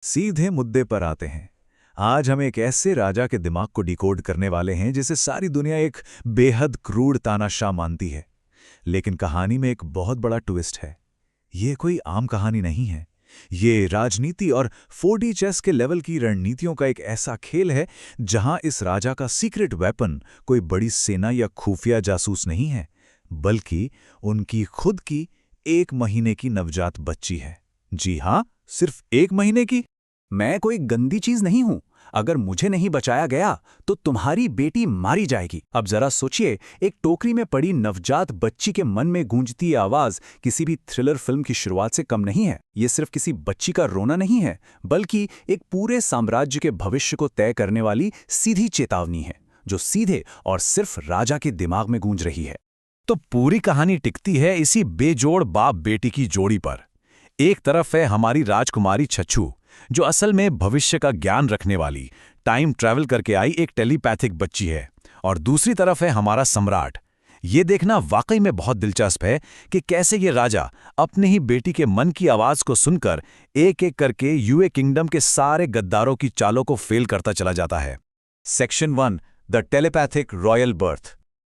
सीधे मुद्दे पर आते हैं। आज हम एक ऐसे राजा के दिमाग को डिकोड करने वाले हैं जिसे सारी दुनिया एक बेहद क्रूर तानाशाह मानती है। लेकिन कहानी में एक बहुत बड़ा ट्विस्ट है। ये कोई आम कहानी नहीं है। ये राजनीति और 4D चेस के लेवल की रणनीतियों का एक ऐसा खेल है जहां इस राजा का सीक्रेट वेपन कोई बड़ी सेना या खुफिया जासूस नहीं है, बल्कि उनकी खुद की 1 महीने की नवजात बच्ची है। जी हां, सिर्फ 1 महीने की। मैं कोई गंदी चीज नहीं हूं। अगर मुझे नहीं बचाया गया तो तुम्हारी बेटी मारी जाएगी। अब जरा सोचिए, एक टोकरी में पड़ी नवजात बच्ची के मन में गूंजती ये आवाज किसी भी थ्रिलर फिल्म की शुरुआत से कम नहीं है। ये सिर्फ किसी बच्ची का रोना नहीं है, बल्कि एक पूरे साम्राज्य के भविष्य को तय करने वाली सीधी चेतावनी है, जो सीधे और सिर्फ राजा के दिमाग में गूंज रही है। तो पूरी कहानी टिकती है इसी बेजोड़ बाप बेटी की जोड़ी पर। एक तरफ है हमारी राजकुमारी छच्छू, जो असल में भविष्य का ज्ञान रखने वाली, टाइम ट्रैवल करके आई एक टेलीपैथिक बच्ची है, और दूसरी तरफ है हमारा सम्राट। ये देखना वाकई में बहुत दिलचस्प है कि कैसे ये राजा अपने ही बेटी के मन की आवाज को सुनकर एक एक करके यूए किंगडम के सारे गद्दारों की चालों को फेल करता चला जाता है। Section 1, the telepathic royal birth.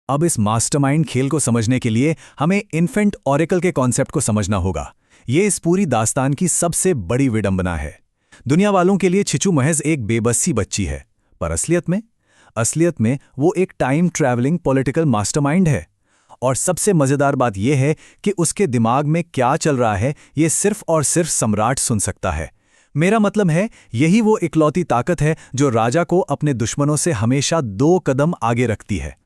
अब इस मास्टरमाइंड खेल को समझने के लिए हमें इन्फेंट ऑरेकल के कॉन्सेप्ट को समझना होगा। ये इस पूरी दास्तान की सबसे बड़ी विडंबना है। दुनिया वालों के लिए छिचू महज एक बेबसी बच्ची है, पर असलियत में वो एक टाइम ट्रैवलिंग पॉलिटिकल मास्टरमाइंड है। और सबसे मजेदार बात यह है कि उसके दिमाग में क्या चल रहा है ये सिर्फ और सिर्फ सम्राट सुन सकता है। मेरा मतलब है, यही वो इकलौती ताकत है जो राजा को अपने दुश्मनों से हमेशा 2 कदम आगे रखती है।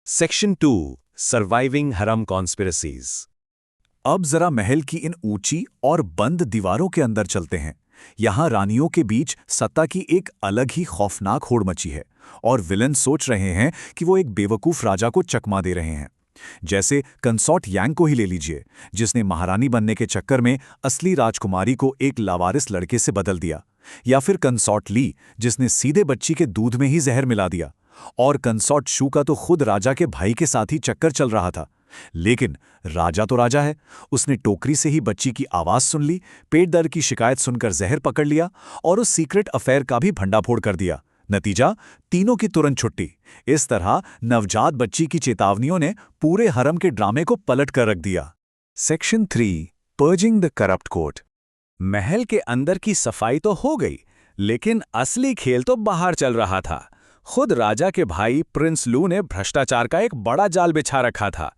सेक्शन 2, सर्वाइविंग हरम कॉन्स्पिरेसीज। अब जरा महल की इन ऊंची और बंद दीवारों के अंदर चलते हैं। यहां रानियों के बीच सत्ता की एक अलग ही खौफनाक होड़ मची है, और विलन सोच रहे हैं कि वो एक बेवकूफ राजा को चकमा दे रहे हैं। जैसे कंसॉर्ट यांग को ही ले लीजिए, जिसने महारानी बनने के चक्कर में असली राजकुमारी को एक लावारिस लड़के से बदल दिया। या फिर कंसॉर्ट ली, जिसने सीधे बच्ची के दूध में ही जहर मिला दिया। और कंसॉर्ट शू का तो खुद राजा के भाई के साथ ही चक्कर चल रहा था। लेकिन राजा तो राजा है। उसने टोकरी से ही बच्ची की आवाज सुन ली, पेट दर्द की शिकायत सुनकर जहर पकड़ लिया, और उस सीक्रेट अफेयर का भी भंडाफोड़ कर दिया। नतीजा, तीनों की तुरंत छुट्टी। इस तरह नवजात बच्ची की चेतावनियों ने पूरे हरम के ड्रामे को पलट कर रख दिया। Section 3, purging the corrupt court. महल के अंदर की सफाई तो हो गई, लेकिन असली खेल तो बाहर चल रहा था। खुद राजा के भाई प्रिंस लू ने भ्रष्टाचार का एक बड़ा जाल बिछा रखा था।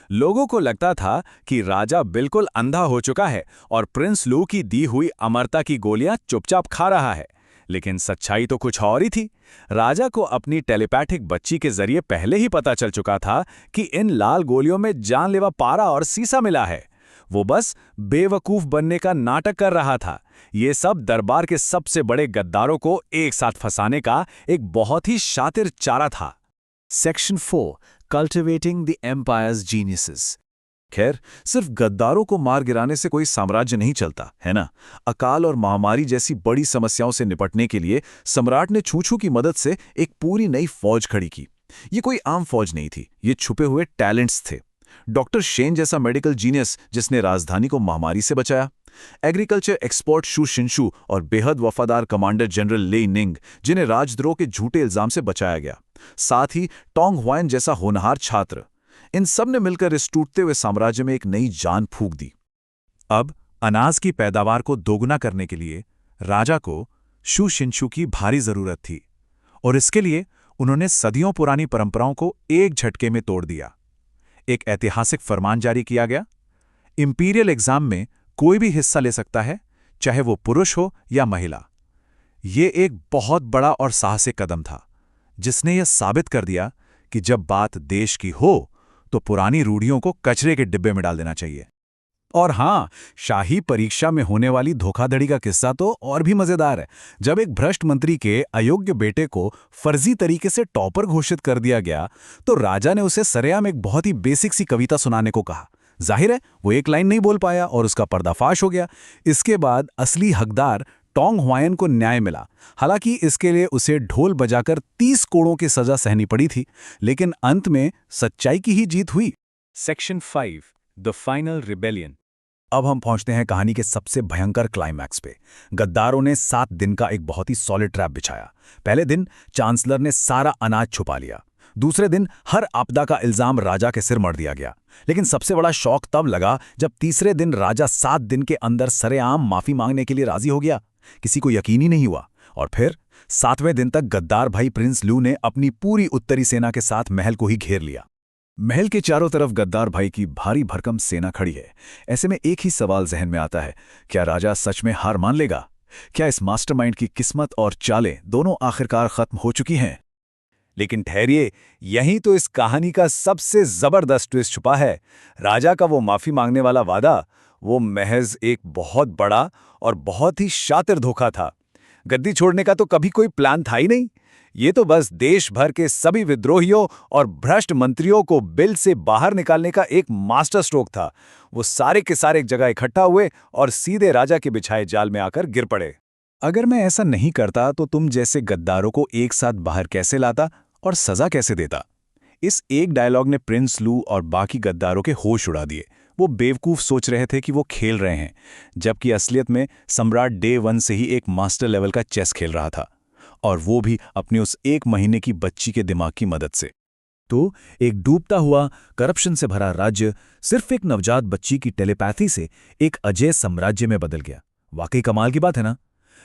लोगों को लगता था कि राजा बिल्कुल अंधा हो चुका है और प्रिंस लू की दी हुई अमरता की गोलियां चुपचाप खा रहा है। लेकिन सच्चाई तो कुछ और ही थी। राजा को अपनी टेलीपैथिक बच्ची के जरिए पहले ही पता चल चुका था कि इन लाल गोलियों में जानलेवा पारा और सीसा मिला है। वो बस बेवकूफ बनने का नाटक कर रहा था। ये सब दरबार के सबसे बड़े गद्दारों को एक साथ फंसाने का एक बहुत ही शातिर चारा था। Section 4, cultivating the empire's geniuses. खैर, सिर्फ गद्दारों को मार गिराने से कोई साम्राज्य नहीं चलता, है ना? अकाल और महामारी जैसी बड़ी समस्याओं से निपटने के लिए सम्राट ने छूछू की मदद से एक पूरी नई फौज खड़ी की। ये कोई आम फौज नहीं थी, ये छुपे हुए टैलेंट्स थे। डॉक्टर शेन जैसा मेडिकल जीनियस जिसने राजधानी को महामारी से बचाया, एग्रीकल्चर एक्सपर्ट शू शिनशू और बेहद वफादार कमांडर जनरल ले निंग, जिन्हें राजद्रोह के झूठे इल्जाम से बचाया गया, साथ ही टोंग ह्वान जैसा होनहार छात्र। इन सब ने मिलकर इस टूटते हुए साम्राज्य में एक नई जान फूंक दी। अब अनाज की पैदावार को दोगुना करने के लिए राजा को शू शिनशू की भारी जरूरत थी, और इसके लिए उन्होंने सदियों पुरानी परंपराओं को एक झटके में तोड़ दिया। एक ऐतिहासिक फरमान जारी किया गया, इंपीरियल एग्जाम में कोई भी हिस्सा ले सकता है, चाहे वो पुरुष हो या महिला। ये एक बहुत बड़ा और साहसिक कदम था, जिसने यह साबित कर दिया कि जब बात देश की हो तो पुरानी रूढ़ियों को कचरे के डिब्बे में डाल देना चाहिए। और हाँ, शाही परीक्षा में होने वाली धोखाधड़ी का किस्सा तो और भी मजेदार है। जब एक भ्रष्ट मंत्री के अयोग्य बेटे को फर्जी तरीके से टॉपर घोषित कर दिया गया, तो राजा ने उसे सरेआम एक बहुत ही बेसिक सी कविता सुनाने को कहा। जाहिर है, वो एक लाइन नहीं बोल पाया और उसका पर्दाफाश हो गया। इसके बाद असली हकदार टोंग ह्वान को न्याय मिला। हालांकि इसके लिए उसे ढोल बजाकर 30 कोड़ों की सजा सहनी पड़ी थी, लेकिन अंत में सच्चाई की ही जीत हुई। Section 5, the final rebellion. अब हम पहुंचते हैं कहानी के सबसे भयंकर क्लाइमैक्स पे। गद्दारों ने 7 दिन का एक बहुत ही सॉलिड ट्रैप बिछाया। पहले दिन चांसलर ने सारा अनाज छुपा लिया। दूसरे दिन हर आपदा का इल्जाम राजा के सिर मढ़ दिया गया। लेकिन सबसे बड़ा शौक तब लगा जब तीसरे दिन राजा 7 दिन के अंदर सरेआम माफी मांगने के लिए राजी हो गया। किसी को यकीन ही नहीं हुआ। और फिर 7वें दिन तक गद्दार भाई प्रिंस लू ने अपनी पूरी उत्तरी सेना के साथ महल को ही घेर लिया। महल के चारों तरफ गद्दार भाई की भारी भरकम सेना खड़ी है। ऐसे में एक ही सवाल जहन में आता है, क्या राजा सच में हार मान लेगा? क्या इस मास्टरमाइंड की किस्मत और चालें दोनों आखिरकार खत्म हो चुकी हैं? लेकिन ठहरिए, यहीं तो इस कहानी का सबसे जबरदस्त ट्विस्ट छुपा है। राजा का वो माफी मांगने वाला वादा, वो महज एक बहुत बड़ा और बहुत ही शातिर धोखा था। गद्दी छोड़ने का तो कभी कोई प्लान था ही नहीं। ये तो बस देश भर के सभी विद्रोहियों और भ्रष्ट मंत्रियों को बिल से बाहर निकालने का एक मास्टर स्ट्रोक था। वो सारे के सारे एक जगह इकट्ठा हुए और सीधे राजा के बिछाए जाल में आकर गिर पड़े। अगर मैं ऐसा नहीं करता तो तुम जैसे गद्दारों को एक साथ बाहर कैसे लाता और सजा कैसे देता? इस एक डायलॉग ने प्रिंस लू और बाकी गद्दारों के होश उड़ा दिए। वो बेवकूफ सोच रहे थे कि वो खेल रहे हैं, जबकि असलियत में सम्राट डे 1 से ही एक मास्टर लेवल का चेस खेल रहा था, और वो भी अपनी उस 1 महीने की बच्ची के दिमाग की मदद से। तो एक डूबता हुआ, करप्शन से भरा राज्य सिर्फ एक नवजात बच्ची की टेलीपैथी से एक अजय साम्राज्य में बदल गया। वाकई कमाल की बात है ना?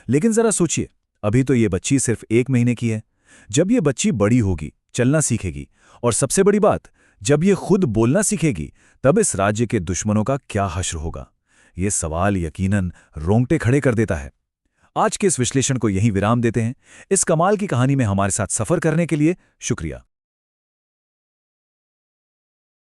लेकिन जरा सोचिए, अभी तो ये बच्ची सिर्फ 1 महीने की है। जब ये बच्ची बड़ी होगी, चलना सीखेगी, और सबसे बड़ी बात, जब ये खुद बोलना सीखेगी, तब इस राज्य के दुश्मनों का क्या हश्र होगा? ये सवाल यकीनन रोंगटे खड़े कर देता है। आज के इस विश्लेषण को यहीं विराम देते हैं। इस कमाल की कहानी में हमारे साथ सफर करने के लिए शुक्रिया।